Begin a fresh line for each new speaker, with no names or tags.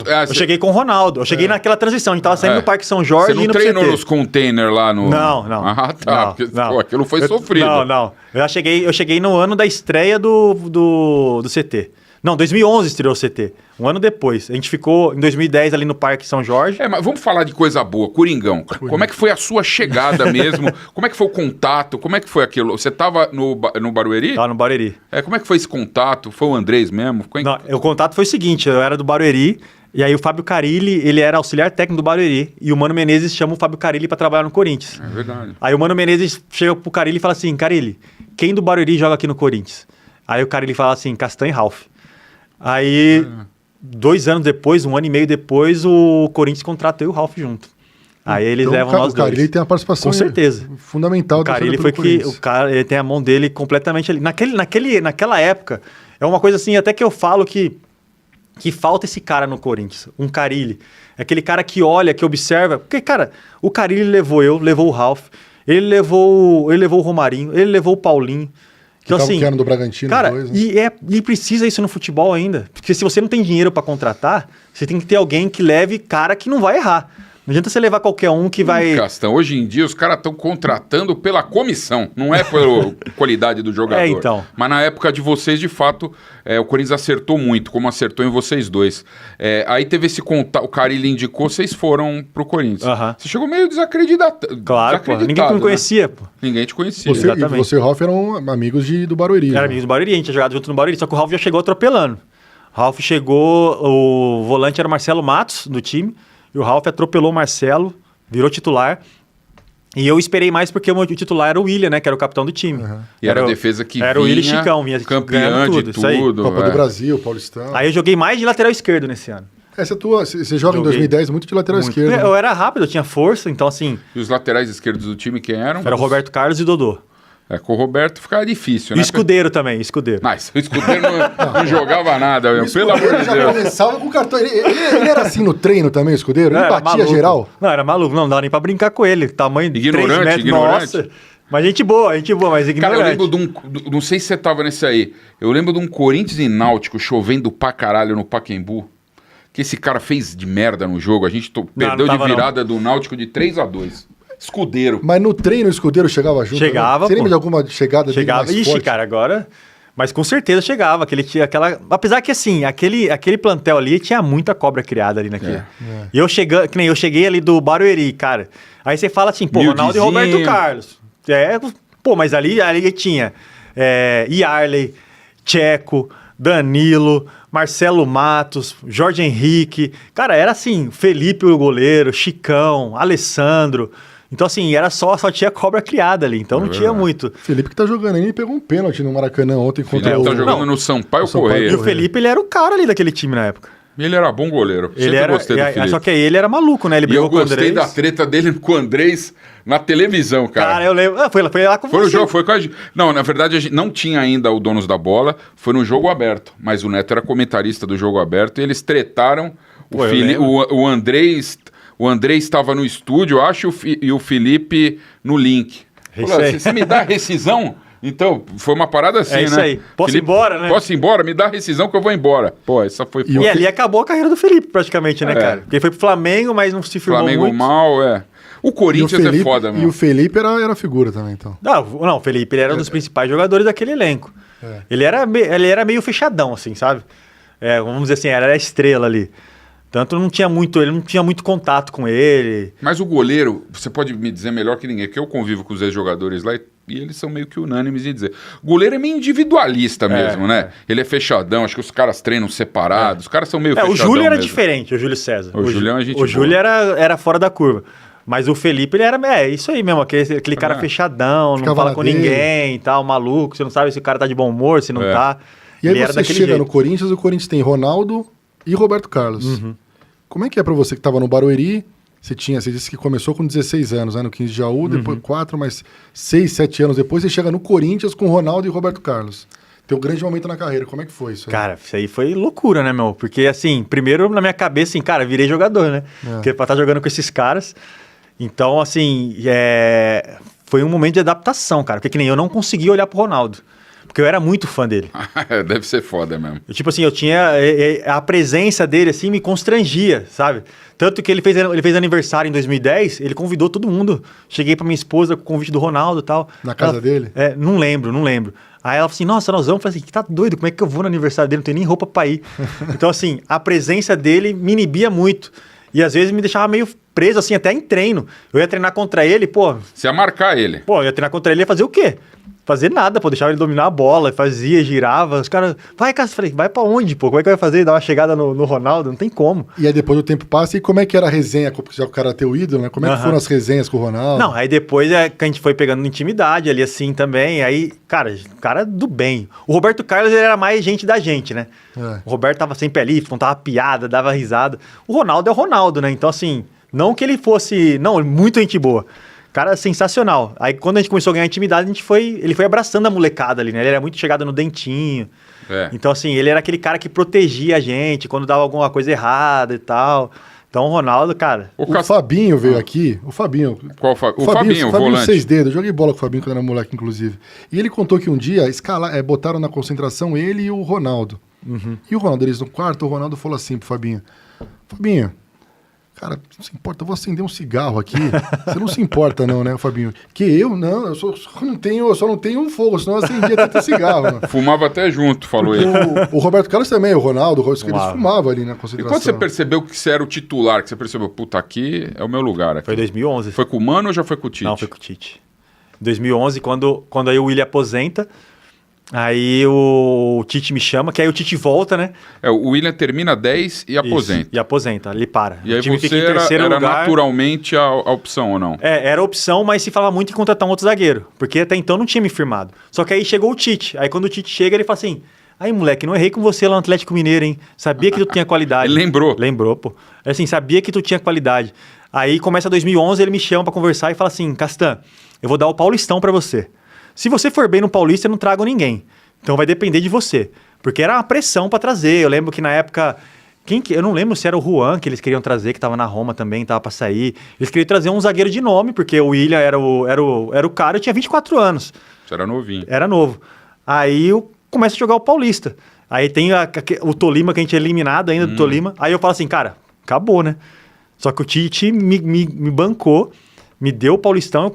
Eu cheguei com o Ronaldo. Eu cheguei naquela transição. A gente tava saindo do Parque São Jorge
e indo pro CT. Você não treinou nos containers lá no...
Não.
Ah, tá.
Não,
porque,
não.
Pô, aquilo foi sofrido.
Não. Eu cheguei no ano da estreia do CT. Não, 2011 estreou o CT. Um ano depois. A gente ficou em 2010 ali no Parque São Jorge.
Mas vamos falar de coisa boa. Coringão. Como é que foi a sua chegada mesmo? Como é que foi o contato? Como é que foi aquilo? Você tava no Barueri?
Tava no Barueri.
Como é que foi esse contato? Foi o Andrés mesmo?
Não, o contato foi o seguinte, eu era do Barueri, e aí o Fábio Carilli, ele era auxiliar técnico do Barueri, e o Mano Menezes chama o Fábio Carilli pra trabalhar no Corinthians.
É verdade.
Aí o Mano Menezes chega pro Carilli e fala assim, Carilli, quem do Barueri joga aqui no Corinthians? Aí o Carilli fala assim, Castanho e Ralf. Aí, 2 anos depois, 1 ano e meio depois, o Corinthians contratou eu e o Ralf junto. Aí eles levam nós dois.
O Carilli tem uma participação
com certeza.
Fundamental.
O Carilli foi que o cara, ele tem a mão dele completamente ali. Naquela época, é uma coisa assim, até que eu falo que falta esse cara no Corinthians, um Carilli. É aquele cara que olha, que observa. Porque, cara, o Carilli levou o Ralf, ele levou o Romarinho, ele levou o Paulinho.
Que assim, do Bragantino,
cara,
dois, né?
e precisa isso no futebol ainda. Porque se você não tem dinheiro para contratar, você tem que ter alguém que leve cara que não vai errar. Não adianta você levar qualquer um que vai...
Castão, hoje em dia os caras estão contratando pela comissão, não é pela qualidade do jogador.
Então.
Mas na época de vocês, de fato, o Corinthians acertou muito, como acertou em vocês dois. Aí teve esse contato, o Carilli indicou, vocês foram pro Corinthians. Você chegou meio desacreditado.
Claro, pô. Ninguém me conhecia, pô.
Ninguém te conhecia.
Você e o Ralf eram amigos do Barueri.
Era amigos do Barueri, a gente tinha jogado junto no Barueri, só que o Ralf já chegou atropelando. O Ralf chegou, o volante era o Marcelo Matos, do time, e o Ralf atropelou o Marcelo, virou titular. E eu esperei mais porque o titular era o William, né? Que era o capitão do time.
E era a defesa que
era o William Chicão, vinha
campeão de tudo.
Copa do Brasil, Paulistão.
Aí eu joguei mais de lateral esquerdo nesse ano.
Você joga em 2010 muito de lateral esquerdo.
Eu era rápido, eu tinha força, então assim...
E os laterais esquerdos do time quem eram?
Era o Roberto Carlos e Dodô.
Com o Roberto ficava difícil, né?
E Escudeiro também, Escudeiro.
Mas o Escudeiro não jogava nada, meu, pelo amor de Deus.
Já começava com o cartão. Ele era assim no treino também, o Escudeiro? Ele batia
maluco.
Geral?
Não, era maluco, não dava nem pra brincar com ele. Tamanho de 3 metros, nossa. Mas gente boa, mas ignorante.
Cara, eu lembro não sei se você tava nesse aí, eu lembro de um Corinthians e Náutico chovendo pra caralho no Pacaembu, que esse cara fez de merda no jogo, a gente perdeu de virada do Náutico de 3-2. Escudeiro.
Mas no treino o Escudeiro chegava junto?
Chegava,
Você lembra de alguma chegada dele mais
Ixi,
forte?
cara, agora... Mas com certeza chegava. Apesar que, assim, aquele plantel ali tinha muita cobra criada ali naquele. E eu cheguei ali do Barueri, cara. Aí você fala assim, pô, Ronaldo e Roberto Carlos. Mas ali tinha Yarley, Tcheco, Danilo, Marcelo Matos, Jorge Henrique. Cara, era assim, Felipe o goleiro, Chicão, Alessandro... Então, assim, só tinha cobra criada ali, então não tinha muito.
Felipe que tá jogando aí, ele pegou um pênalti no Maracanã ontem contra
Felipe tá jogando no Sampaio Correia.
E o Felipe, ele era o cara ali daquele time na época.
Ele era bom goleiro. Sempre gostei do Felipe.
Só que aí ele era maluco, né? Ele brigou com o Andrés.
Eu gostei da treta dele com o Andrés na televisão, cara.
Cara, eu lembro. Foi lá com você.
Foi no jogo, foi com a gente. Não, na verdade, a gente não tinha ainda o Donos da Bola, foi no jogo aberto. Mas o Neto era comentarista do jogo aberto e eles tretaram. O Andrés... O André estava no estúdio, acho, e o Felipe no link. Falou, você me dá rescisão? Então, foi uma parada assim, né?
Isso aí. Posso ir embora, né?
Posso ir embora? Me dá rescisão que eu vou embora. Pô, essa foi...
E ali acabou a carreira do Felipe, praticamente, né, cara? Porque ele foi pro Flamengo, mas não se firmou muito.
Mal, O Corinthians
Felipe,
é foda, mesmo.
E o Felipe era figura também, então.
Não, o Felipe ele era um dos principais jogadores daquele elenco. Ele era meio fechadão, assim, sabe? Vamos dizer assim, era a estrela ali. Tanto ele não tinha muito contato com ele.
Mas o goleiro, você pode me dizer melhor que ninguém, porque eu convivo com os ex-jogadores lá e eles são meio que unânimes em dizer. O goleiro é meio individualista mesmo, né? Ele é fechadão, acho que os caras treinam separados, os caras são meio fechadão.
O Júlio era
mesmo.
Diferente, o Júlio César.
O Júlio é uma gente boa.
O Júlio era fora da curva. Mas o Felipe, ele era isso aí mesmo, aquele cara fechadão, não fala com ninguém e tal, maluco, você não sabe se o cara tá de bom humor, se não tá.
E aí você chega no Corinthians, o Corinthians tem Ronaldo e Roberto Carlos. Como é que é pra você que tava no Barueri? Você disse que começou com 16 anos, né? No 15 de Jaú, depois 4, mas 6, 7 anos depois você chega no Corinthians com Ronaldo e Roberto Carlos. Teu grande momento na carreira, como é que foi isso aí?
Cara, isso aí foi loucura, né, meu? Porque, assim, primeiro na minha cabeça, assim, cara, virei jogador, né? Porque pra estar jogando com esses caras. Então, assim, foi um momento de adaptação, cara. Porque que nem eu não conseguia olhar pro Ronaldo. Porque eu era muito fã dele.
Deve ser foda mesmo.
Tipo assim, eu tinha... A presença dele, assim, me constrangia, sabe? Tanto que ele fez aniversário em 2010, ele convidou todo mundo. Cheguei pra minha esposa com o convite do Ronaldo e tal.
Na casa dele?
Não lembro. Aí ela falou assim, nossa, nós vamos. Eu falei assim, tá doido, como é que eu vou no aniversário dele? Não tenho nem roupa pra ir. Então, assim, a presença dele me inibia muito. E às vezes me deixava meio preso, assim, até em treino. Eu ia treinar contra ele, pô...
Você ia marcar ele.
Pô, eu ia treinar contra ele e ia fazer o quê? Fazer nada, pô, deixava ele dominar a bola, fazia, girava. Os caras, vai, cara, falei, vai pra onde, pô? Como é que vai fazer? Dar uma chegada no Ronaldo? Não tem como.
E aí depois o tempo passa, e como é que era a resenha? Já que o cara é teu ídolo, né? Como é que foram as resenhas com o Ronaldo?
Não, aí depois que a gente foi pegando intimidade ali assim também, aí, cara do bem. O Roberto Carlos, ele era mais gente da gente, né? O Roberto tava sempre ali, contava piada, dava risada. O Ronaldo é o Ronaldo, né? Então, assim, não que ele fosse... Não, muito gente boa. Cara, sensacional. Aí quando a gente começou a ganhar intimidade, ele foi abraçando a molecada ali, né? Ele era muito chegado no dentinho. Então, assim, ele era aquele cara que protegia a gente quando dava alguma coisa errada e tal. Então, o Ronaldo, cara...
O Fabinho veio aqui. O Fabinho.
Qual o Fabinho, o volante.
6 dedos. Eu joguei bola com o Fabinho quando era moleque, inclusive. E ele contou que um dia botaram na concentração ele e o Ronaldo. E o Ronaldo, eles no quarto, o Ronaldo falou assim pro Fabinho. Fabinho... Cara, não se importa, eu vou acender um cigarro aqui. Você não se importa, não, né, Fabinho? Que eu? Não, eu só não tenho um fogo, senão eu acendia até cigarro. Né?
Fumava até junto, falou ele.
O Roberto Carlos também, o Ronaldo, eles fumavam ali na concentração.
E quando você percebeu que você era o titular, que você percebeu, puta, aqui é o meu lugar. Aqui.
Foi 2011.
Foi com o Mano ou já foi com o Tite?
Não, foi com o Tite. Em 2011, quando aí o Willian aposenta, aí o Tite me chama, que aí o Tite volta, né?
O Willian termina 10 e aposenta.
Isso, e aposenta, ele para.
E aí
o time
você
fica em terceiro
era
lugar.
Naturalmente a opção, ou não?
Era opção, mas se falava muito em contratar um outro zagueiro, porque até então não tinha me firmado. Só que aí chegou o Tite, aí quando o Tite chega, ele fala assim, aí moleque, não errei com você lá no Atlético Mineiro, hein? Sabia que tu tinha qualidade.
Ele lembrou.
Lembrou, pô. Assim, sabia que tu tinha qualidade. Aí começa 2011, ele me chama pra conversar e fala assim, Castan, eu vou dar o Paulistão pra você. Se você for bem no Paulista, eu não trago ninguém. Então vai depender de você. Porque era uma pressão pra trazer. Eu lembro que na época... eu não lembro se era o Juan que eles queriam trazer, que tava na Roma também, tava pra sair. Eles queriam trazer um zagueiro de nome, porque o Willian era o cara, eu tinha 24 anos.
Você era novinho.
Era novo. Aí eu começo a jogar o Paulista. Aí tem o Tolima, que a gente é eliminado ainda do Tolima. Aí eu falo assim, cara, acabou, né? Só que o Tite me bancou, me deu o Paulistão,